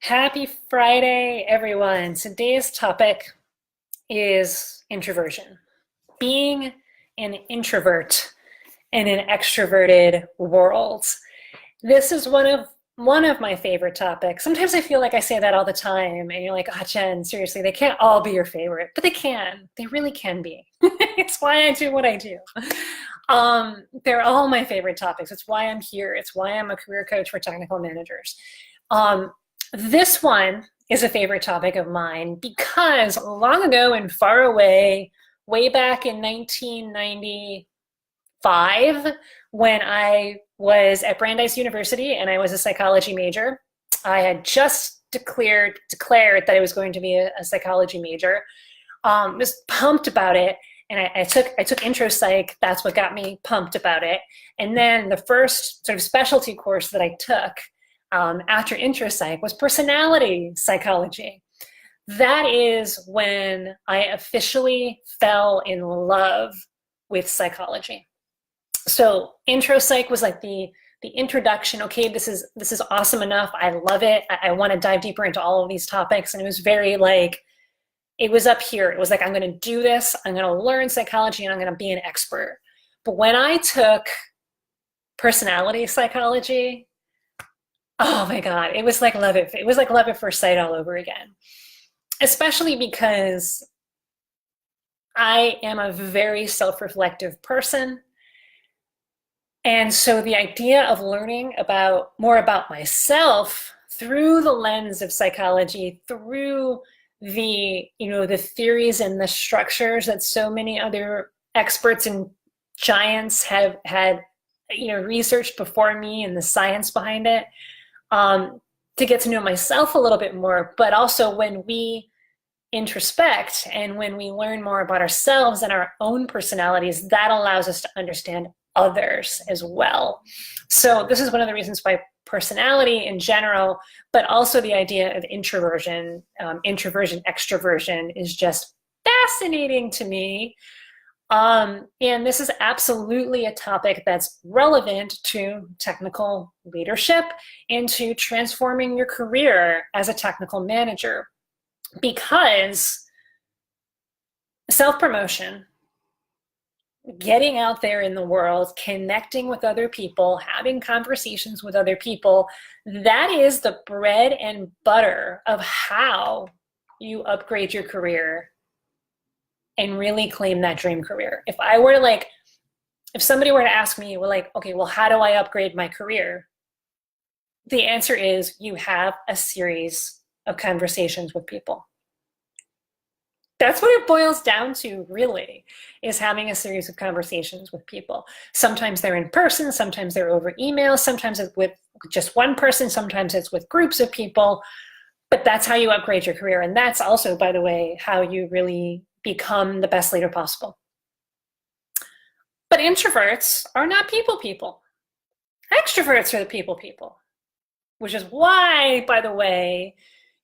Happy Friday, everyone. Today's topic is introversion. Being an introvert in an extroverted world. This is one of my favorite topics. Sometimes I feel like I say that all the time, and you're like, "Oh, Jen, seriously, they can't all be your favorite," but they can. They really can be. It's why I do what I do. They're all my favorite topics. It's why I'm here. It's why I'm a career coach for technical managers. Um, this one is a favorite topic of mine because long ago and far away, way back in 1995, when I was at Brandeis University and I was a psychology major, I had just declared that I was going to be a psychology major. Was pumped about it, and I took intro psych. That's what got me pumped about it. And then the first sort of specialty course that I took after intro psych was personality psychology. That is when I officially fell in love with psychology. So intro psych was like the introduction. Okay, this is awesome enough. I love it. I want to dive deeper into all of these topics, and it was very like it was up here. It was like, I'm going to do this. I'm going to learn psychology, and I'm going to be an expert. But when I took personality psychology, oh my God, it was like love it. It was like love at first sight all over again. Especially because I am a very self-reflective person. And so the idea of learning about more about myself through the lens of psychology, through the theories and the structures that so many other experts and giants have had researched before me, and the science behind it, to get to know myself a little bit more. But also, when we introspect and when we learn more about ourselves and our own personalities, that allows us to understand others as well. So this is one of the reasons why personality in general, but also the idea of introversion, extroversion is just fascinating to me. And this is absolutely a topic that's relevant to technical leadership and to transforming your career as a technical manager, because self-promotion, getting out there in the world, connecting with other people, having conversations with other people, that is the bread and butter of how you upgrade your career and really claim that dream career. If somebody were to ask me, well, like, okay, well, how do I upgrade my career? The answer is you have a series of conversations with people. That's what it boils down to, really, is having a series of conversations with people. Sometimes they're in person, sometimes they're over email, sometimes it's with just one person, sometimes it's with groups of people. But that's how you upgrade your career. And that's also, by the way, how you really become the best leader possible. But introverts are not people. Extroverts are the people, which is why, by the way,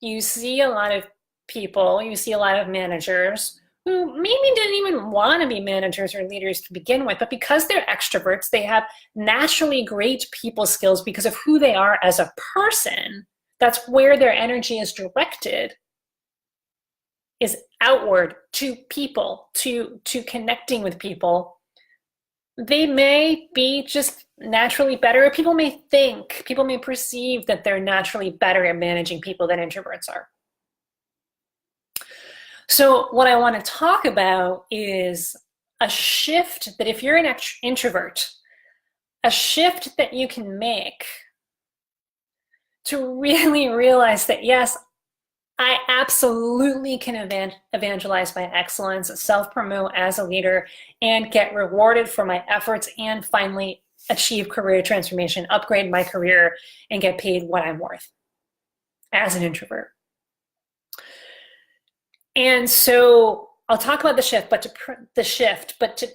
you see a lot of you see a lot of managers who maybe didn't even want to be managers or leaders to begin with, but because they're extroverts, they have naturally great people skills because of who they are as a person. That's where their energy is directed, is outward to people, to connecting with people. They may be just naturally better. People may perceive that they're naturally better at managing people than introverts are. So what I want to talk about is a shift that, if you're an introvert, a shift that you can make to really realize that, yes, I absolutely can evangelize my excellence, self-promote as a leader, and get rewarded for my efforts, and finally achieve career transformation, upgrade my career, and get paid what I'm worth as an introvert. And so I'll talk about the shift, but to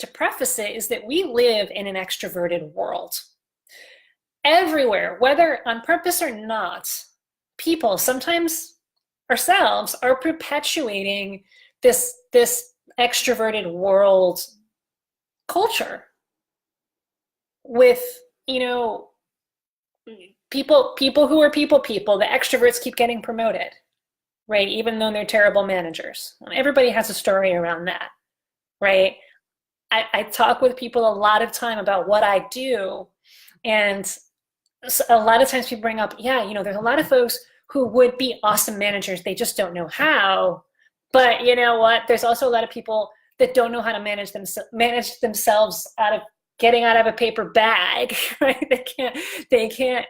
preface it, is that we live in an extroverted world. Everywhere, whether on purpose or not, people, sometimes ourselves, are perpetuating this extroverted world culture with people who are people, the extroverts keep getting promoted, right? Even though they're terrible managers. Everybody has a story around that, right? I talk with people a lot of time about what I do, and a lot of times people bring up, yeah, there's a lot of folks who would be awesome managers, they just don't know how. But you know what? There's also a lot of people that don't know how to manage themselves out of getting out of a paper bag, right? They can't,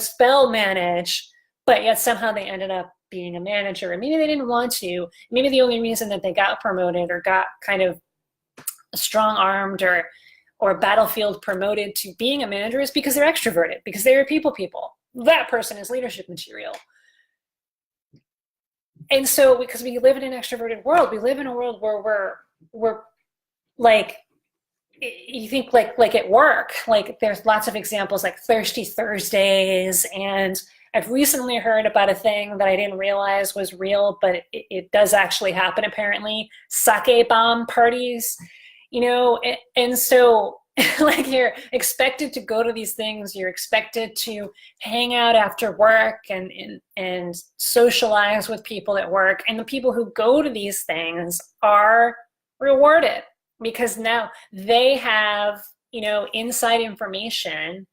spell manage, but yet somehow they ended up being a manager. And maybe they didn't want to. Maybe the only reason that they got promoted or got kind of strong-armed or battlefield promoted to being a manager is because they're extroverted, because they're people. That person is leadership material. And so, because we live in an extroverted world, we live in a world where we're like, you think like at work, like there's lots of examples like Thirsty Thursdays, and I've recently heard about a thing that I didn't realize was real, but it does actually happen apparently, sake bomb parties, and so like you're expected to go to these things, you're expected to hang out after work and socialize with people at work, and the people who go to these things are rewarded because now they have inside information,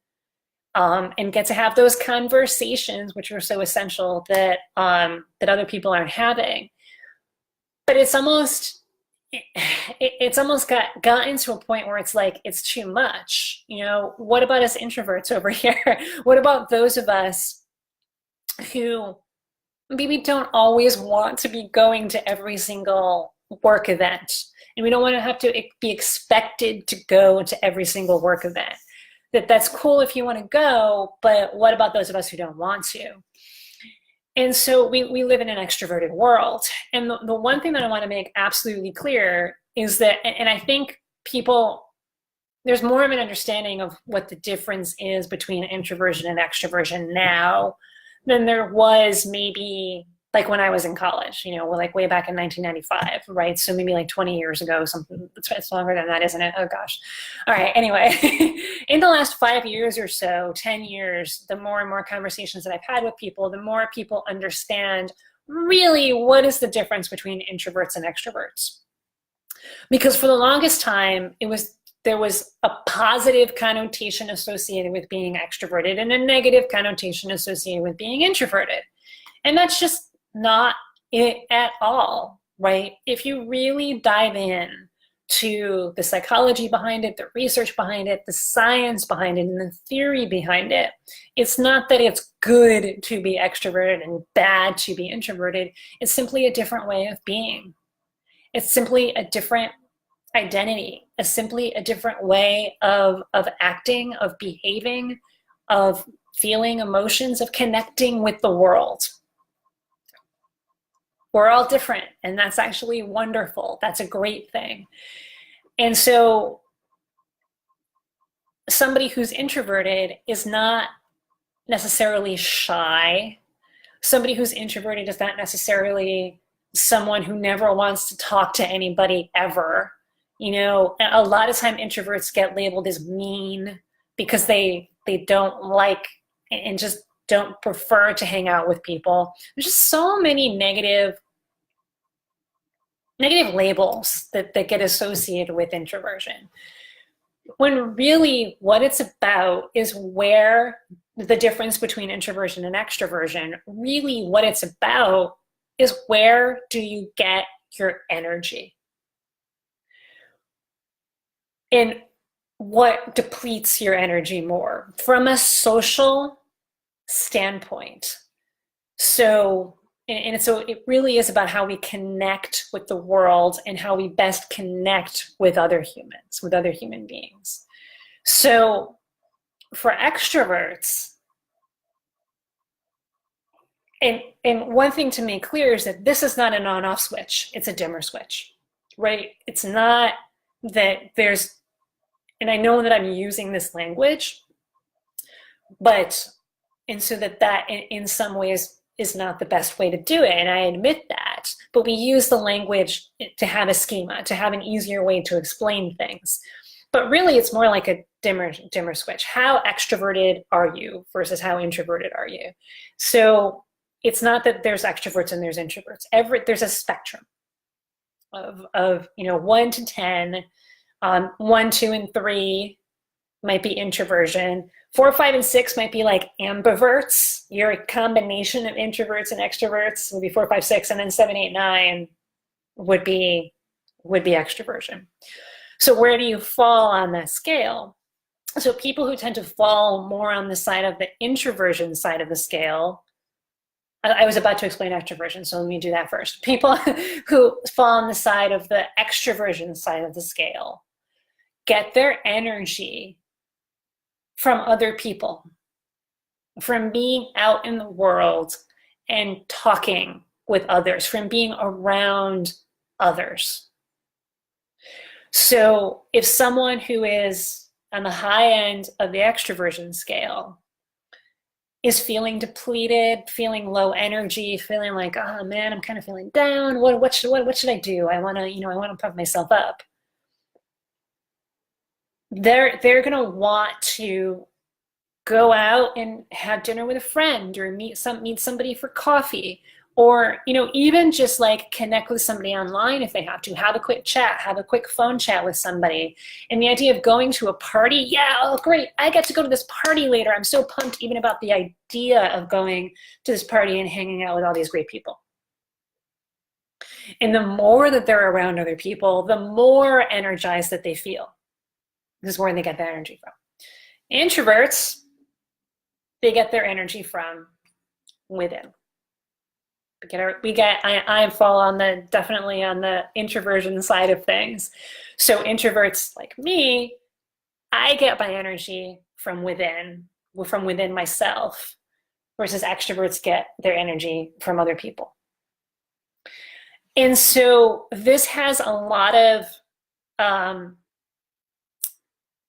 and get to have those conversations which are so essential that other people aren't having. But it's almost gotten to a point where it's like it's too much. What about us introverts over here? What about those of us who maybe don't always want to be going to every single work event, and we don't want to have to be expected to go to every single work event? That's cool if you want to go, but what about those of us who don't want to? And so we live in an extroverted world. And the one thing that I want to make absolutely clear is that, and I think there's more of an understanding of what the difference is between introversion and extroversion now than there was maybe like when I was in college, like way back in 1995, right? So maybe like 20 years ago, something. It's longer than that, isn't it? Oh gosh. All right, anyway, in the last 5 years or so, 10 years, the more and more conversations that I've had with people, the more people understand really what is the difference between introverts and extroverts. Because for the longest time, there was a positive connotation associated with being extroverted and a negative connotation associated with being introverted. And that's just not it at all, right? If you really dive in to the psychology behind it, the research behind it, the science behind it, and the theory behind it, it's not that it's good to be extroverted and bad to be introverted. It's simply a different way of being. It's simply a different identity. It's simply a different way of acting, of behaving, of feeling emotions, of connecting with the world. We're all different, and that's actually wonderful. That's a great thing. And so somebody who's introverted is not necessarily shy. Somebody who's introverted is not necessarily someone who never wants to talk to anybody ever. A lot of time introverts get labeled as mean because they don't like and just don't prefer to hang out with people. There's just so many negative labels that get associated with introversion. When really what it's about is where the difference between introversion and extroversion, really what it's about is where do you get your energy? And what depletes your energy more from a social standpoint. So it really is about how we connect with the world and how we best connect with other humans, with other human beings. So for extroverts, and one thing to make clear is that this is not an on-off switch, it's a dimmer switch, right? It's not that there's, and I know that I'm using this language, but, and so that in some ways is not the best way to do it, and I admit that, but we use the language to have a schema, to have an easier way to explain things. But really it's more like a dimmer switch. How extroverted are you versus how introverted are you? So it's not that there's extroverts and there's introverts. There's a spectrum of 1 to 10. 1, 2, and 3 might be introversion. 4, 5, and 6 might be like ambiverts. You're a combination of introverts and extroverts. Would be 4, 5, 6, and then 7, 8, 9 would be extroversion. So where do you fall on that scale? So people who tend to fall more on the side of the introversion side of the scale, I was about to explain extroversion, so let me do that first. People who fall on the side of the extroversion side of the scale get their energy from other people, from being out in the world and talking with others, from being around others. So if someone who is on the high end of the extroversion scale is feeling depleted, feeling low energy, feeling like, oh man, I'm kind of feeling down. What should I do? I want to pump myself up. They're gonna want to go out and have dinner with a friend or meet somebody for coffee, or even just like connect with somebody online if they have a quick chat, have a quick phone chat with somebody. And the idea of going to a party, yeah, oh great, I get to go to this party later. I'm so pumped even about the idea of going to this party and hanging out with all these great people. And the more that they're around other people, the more energized that they feel. This is where they get their energy from. Introverts, they get their energy from within. I fall definitely on the introversion side of things. So introverts like me, I get my energy from within myself, versus extroverts get their energy from other people. And so this has a lot of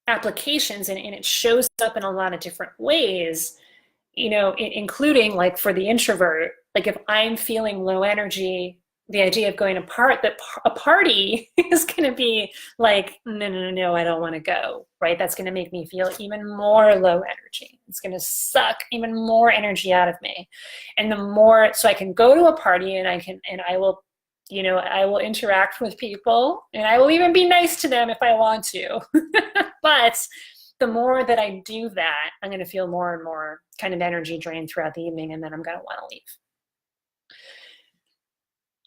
applications, and it shows up in a lot of different ways, including like for the introvert, like if I'm feeling low energy, the idea of going to a party is going to be like, no, I don't want to go, right? That's going to make me feel even more low energy. It's going to suck even more energy out of me. And so I can go to a party and I will interact with people, and I will even be nice to them if I want to. But the more that I do that, I'm going to feel more and more kind of energy drained throughout the evening, and then I'm going to want to leave.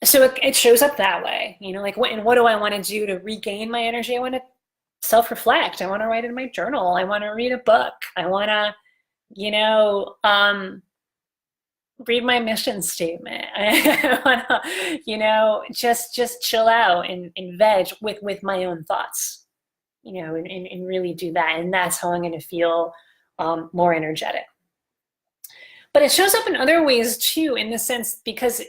So it shows up that way, like what do I want to do to regain my energy? I want to self-reflect. I want to write in my journal. I want to read a book. I want to, read my mission statement. I want to, just chill out and veg with my own thoughts, and really do that. And that's how I'm going to feel more energetic. But it shows up in other ways too, in the sense because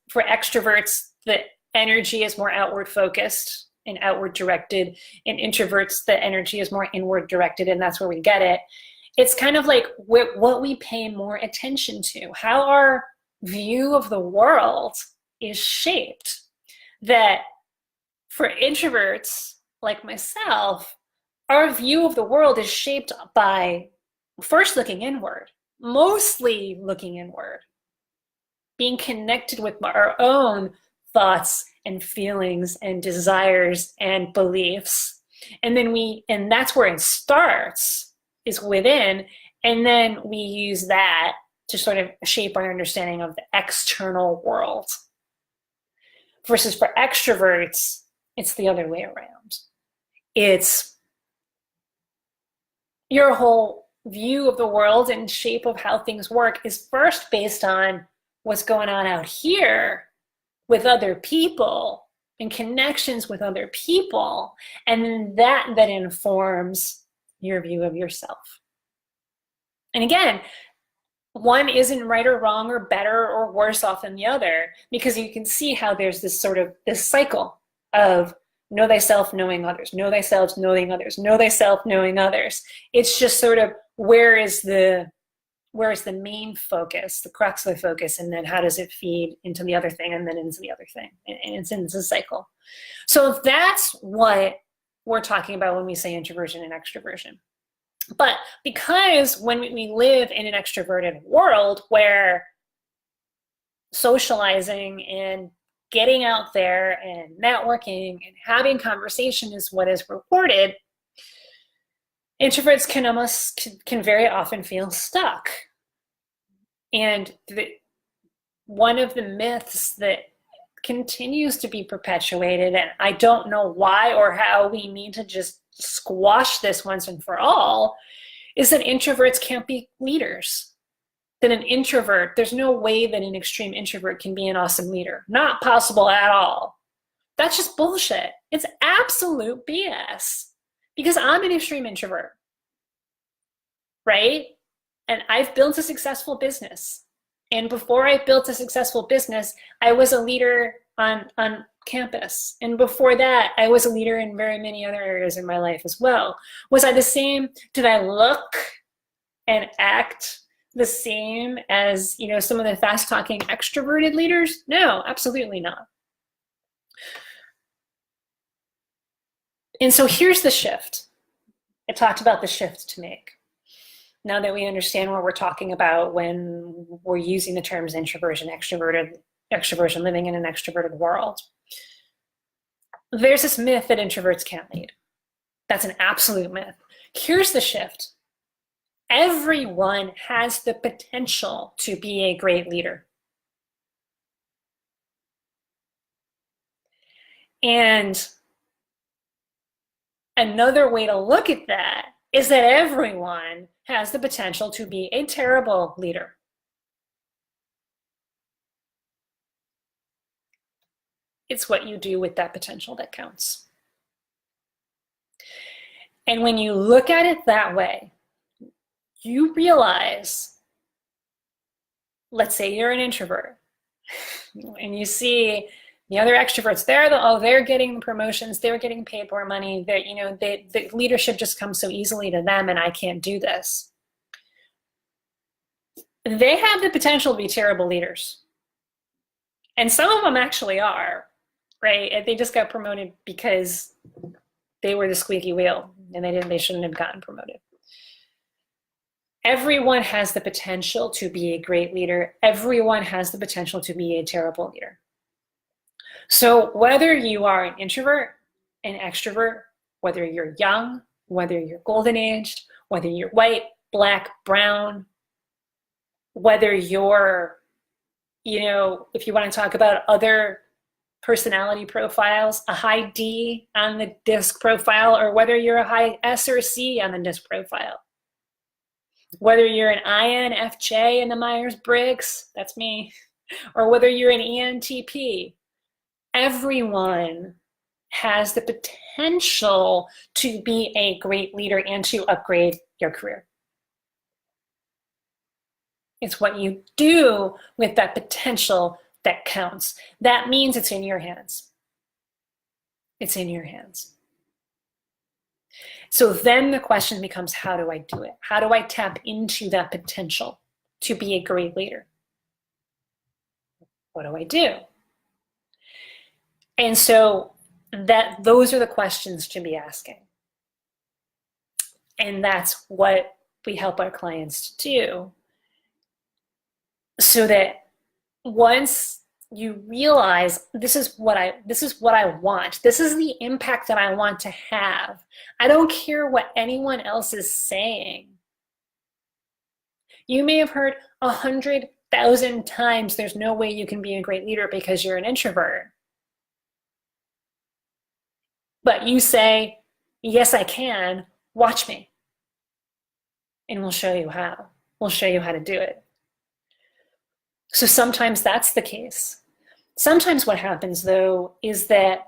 for extroverts, the energy is more outward focused and outward directed. In introverts, the energy is more inward directed, and that's where we get it. It's kind of like what we pay more attention to, how our view of the world is shaped. That for introverts like myself, our view of the world is shaped by first looking inward, mostly looking inward, being connected with our own thoughts and feelings and desires and beliefs. And that's where it starts, is within. And then we use that to sort of shape our understanding of the external world. Versus for extroverts, it's the other way around. It's your whole view of the world and shape of how things work is first based on what's going on out here with other people and connections with other people. And that informs your view of yourself. And again, one isn't right or wrong or better or worse off than the other, because you can see how there's this cycle of know thyself, knowing others, know thyself, knowing others, know thyself, knowing others. It's just sort of where is the main focus, the crux of the focus, and then how does it feed into the other thing and then into the other thing, and it's a cycle. So if that's what we're talking about when we say introversion and extroversion. But because when we live in an extroverted world where socializing and getting out there and networking and having conversation is what is rewarded, introverts can very often feel stuck. And one of the myths that continues to be perpetuated, and I don't know why or how we need to just squash this once and for all, is that introverts can't be leaders. That an introvert, there's no way that an extreme introvert can be an awesome leader. Not possible at all. That's just bullshit. It's absolute BS. Because I'm an extreme introvert, right? And I've built a successful business. And before I built a successful business, I was a leader on campus. And before that, I was a leader in very many other areas in my life as well. Was I the same? Did I look and act the same as, you know, some of the fast-talking extroverted leaders? No, absolutely not. And so here's the shift. I talked about the shift to make. Now that we understand what we're talking about when we're using the terms introversion, extroversion, living in an extroverted world. There's this myth that introverts can't lead. That's an absolute myth. Here's the shift. Everyone has the potential to be a great leader. And another way to look at that is that everyone has the potential to be a terrible leader. It's what you do with that potential that counts. And when you look at it that way, you realize, let's say you're an introvert, and you see the other extroverts, they're getting promotions, they're getting paid more money, the leadership just comes so easily to them, and I can't do this. They have the potential to be terrible leaders. And some of them actually are, right? They just got promoted because they were the squeaky wheel, and they shouldn't have gotten promoted. Everyone has the potential to be a great leader. Everyone has the potential to be a terrible leader. So whether you are an introvert, an extrovert, whether you're young, whether you're golden aged, whether you're white, black, brown, whether you're, if you want to talk about other personality profiles, a high D on the DISC profile, or whether you're a high S or C on the DISC profile, whether you're an INFJ in the Myers-Briggs, that's me, or whether you're an ENTP, everyone has the potential to be a great leader and to upgrade your career. It's what you do with that potential that counts. That means it's in your hands. It's in your hands. So then the question becomes, how do I do it? How do I tap into that potential to be a great leader? What do I do? And so those are the questions to be asking. And that's what we help our clients to do. So that once you realize this is what I want, this is the impact that I want to have, I don't care what anyone else is saying. You may have heard 100,000 times there's no way you can be a great leader because you're an introvert. But you say, yes, I can, watch me. And we'll show you how. We'll show you how to do it. So sometimes that's the case. Sometimes what happens though is that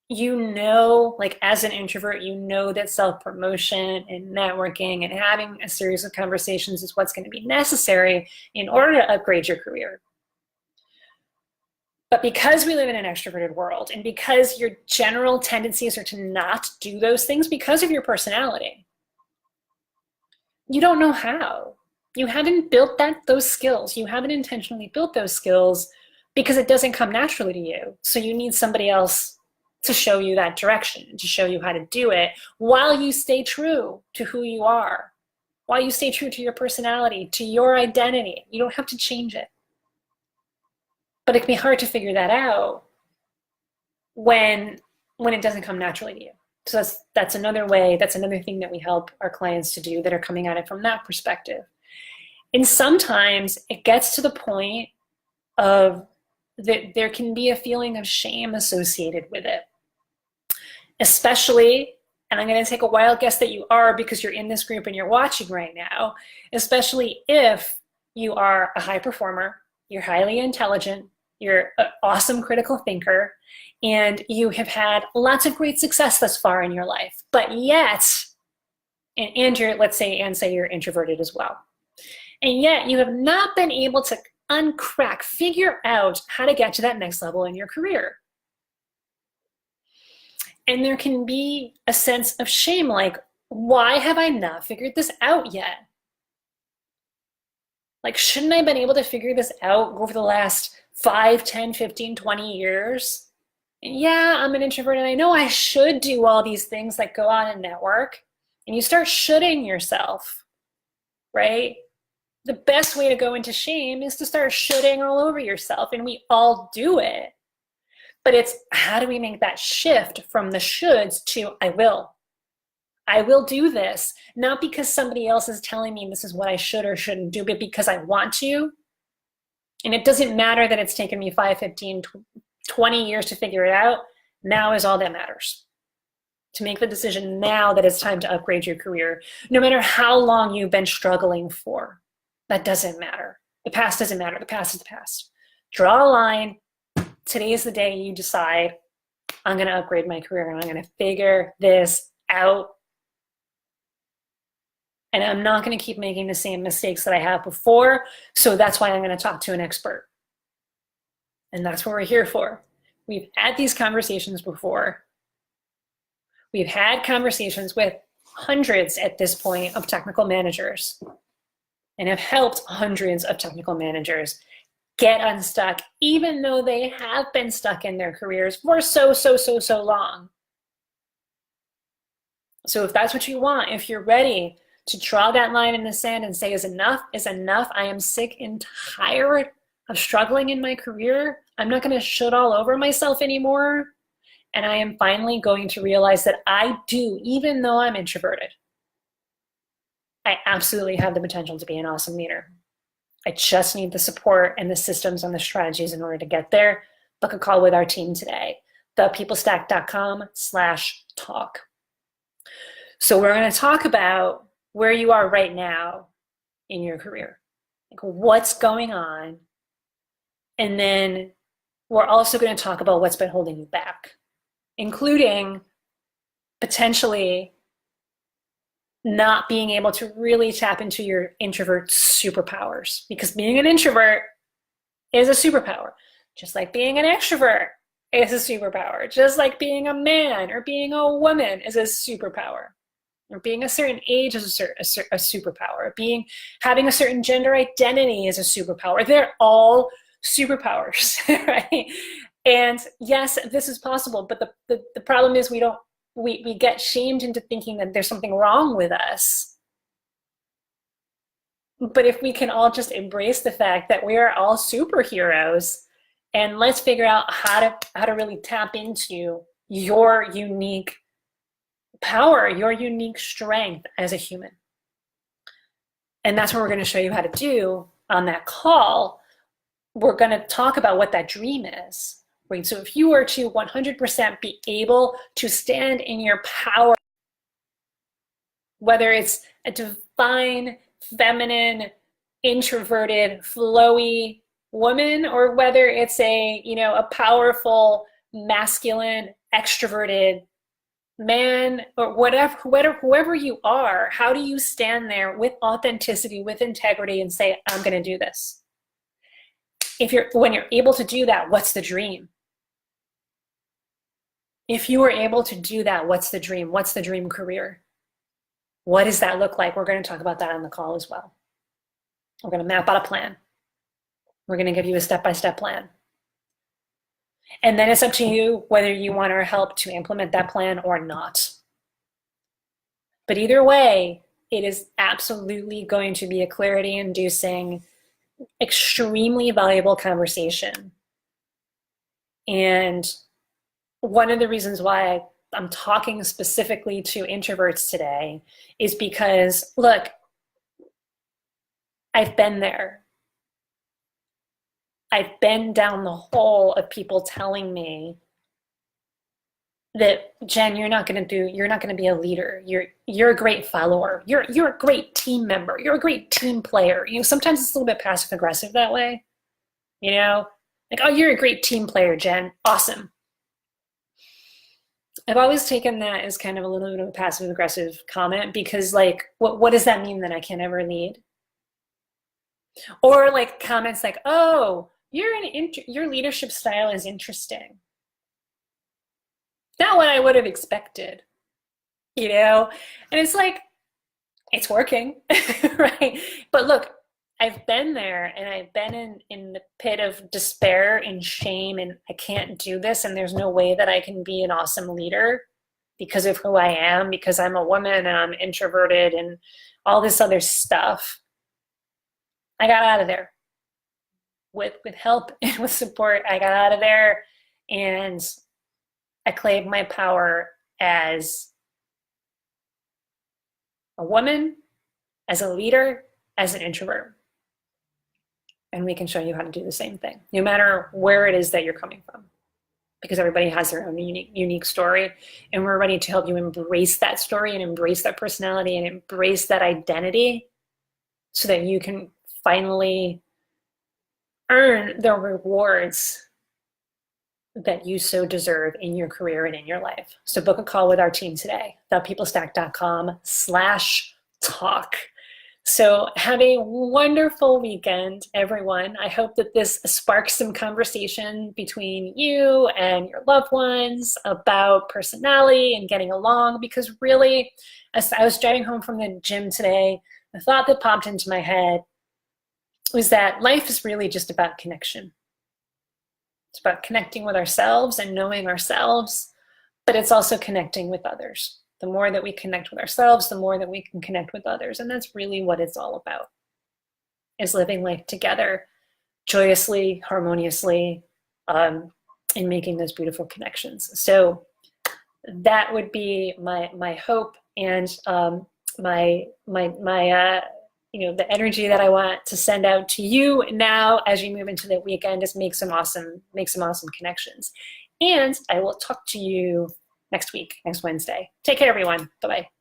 as an introvert, that self-promotion and networking and having a series of conversations is what's going to be necessary in order to upgrade your career. But because we live in an extroverted world and because your general tendencies are to not do those things because of your personality, you don't know how. You haven't built those skills. You haven't intentionally built those skills because it doesn't come naturally to you. So you need somebody else to show you that direction, to show you how to do it while you stay true to who you are, while you stay true to your personality, to your identity. You don't have to change it. But it can be hard to figure that out when it doesn't come naturally to you. So that's another way, that's another thing that we help our clients to do that are coming at it from that perspective. And sometimes it gets to the point of that there can be a feeling of shame associated with it. Especially, and I'm going to take a wild guess that you are because you're in this group and you're watching right now, especially if you are a high performer, you're highly intelligent, you're an awesome critical thinker, and you have had lots of great success thus far in your life, but yet, and you're, let's say, and say you're introverted as well, and yet you have not been able to figure out how to get to that next level in your career. And there can be a sense of shame, like, why have I not figured this out yet? Like, shouldn't I have been able to figure this out over the last 5, 10, 15, 20 years? And yeah, I'm an introvert and I know I should do all these things that go on and network. And you start shoulding yourself, right? The best way to go into shame is to start shoulding all over yourself, and we all do it. But it's how do we make that shift from the shoulds to I will. I will do this, not because somebody else is telling me this is what I should or shouldn't do, but because I want to. And it doesn't matter that it's taken me 5, 15, 20 years to figure it out. Now is all that matters. To make the decision now that it's time to upgrade your career, no matter how long you've been struggling for. That doesn't matter. The past doesn't matter. The past is the past. Draw a line. Today is the day you decide, I'm going to upgrade my career and I'm going to figure this out. And I'm not going to keep making the same mistakes that I have before. So that's why I'm going to talk to an expert. And that's what we're here for. We've had these conversations before. We've had conversations with hundreds at this point of technical managers and have helped hundreds of technical managers get unstuck, even though they have been stuck in their careers for so long. So if that's what you want, if you're ready to draw that line in the sand and say is enough, I am sick and tired of struggling in my career, I'm not going to should all over myself anymore, and I am finally going to realize that I do, even though I'm introverted, I absolutely have the potential to be an awesome leader. I just need the support and the systems and the strategies in order to get there. Book a call with our team today, thepeoplestack.com/talk. So we're going to talk about where you are right now in your career, like what's going on. And then we're also going to talk about what's been holding you back, including potentially not being able to really tap into your introvert superpowers, because being an introvert is a superpower, just like being an extrovert is a superpower, just like being a man or being a woman is a superpower, or being a certain age is a superpower, having a certain gender identity is a superpower. They're all superpowers, right? And yes, this is possible, but the problem is we get shamed into thinking that there's something wrong with us. But if we can all just embrace the fact that we are all superheroes, and let's figure out how to really tap into your unique power, your unique strength as a human. And that's what we're going to show you how to do on that call. We're going to talk about what that dream is. Right? So if you were to 100% be able to stand in your power, whether it's a divine, feminine, introverted, flowy woman, or whether it's a powerful, masculine, extroverted man, or whoever you are, how do you stand there with authenticity, with integrity, and say, I'm going to do this? When you're able to do that, what's the dream? If you were able to do that, what's the dream? What's the dream career? What does that look like? We're going to talk about that on the call as well. We're going to map out a plan. We're going to give you a step-by-step plan. And then it's up to you whether you want our help to implement that plan or not. But either way, it is absolutely going to be a clarity inducing, extremely valuable conversation. And one of the reasons why I'm talking specifically to introverts today is because, look, I've been there. I've been down the hole of people telling me that, Jen, you're not going to be a leader. You're a great follower. You're a great team member. You're a great team player. Sometimes it's a little bit passive aggressive that way. Like, oh, you're a great team player, Jen. Awesome. I've always taken that as kind of a little bit of a passive aggressive comment because, like, what does that mean that I can't ever lead? Or like comments like, oh, your leadership style is interesting. Not what I would have expected, And it's like, it's working, right? But look, I've been there and I've been in the pit of despair and shame and I can't do this and there's no way that I can be an awesome leader because of who I am, because I'm a woman and I'm introverted and all this other stuff. I got out of there with help and with support. I got out of there and I claimed my power as a woman, as a leader, as an introvert. And we can show you how to do the same thing, no matter where it is that you're coming from, because everybody has their own unique story. And we're ready to help you embrace that story and embrace that personality and embrace that identity so that you can finally earn the rewards that you so deserve in your career and in your life. So book a call with our team today, thepeoplestack.com/talk. So have a wonderful weekend, everyone. I hope that this sparks some conversation between you and your loved ones about personality and getting along, because really, as I was driving home from the gym today, the thought that popped into my head was that life is really just about connection. It's about connecting with ourselves and knowing ourselves, but it's also connecting with others. The more that we connect with ourselves, the more that we can connect with others. And that's really what it's all about, is living life together, joyously, harmoniously, and making those beautiful connections. So that would be my hope and the energy that I want to send out to you now as you move into the weekend is make some awesome connections. And I will talk to you next week, next Wednesday. Take care, everyone. Bye-bye.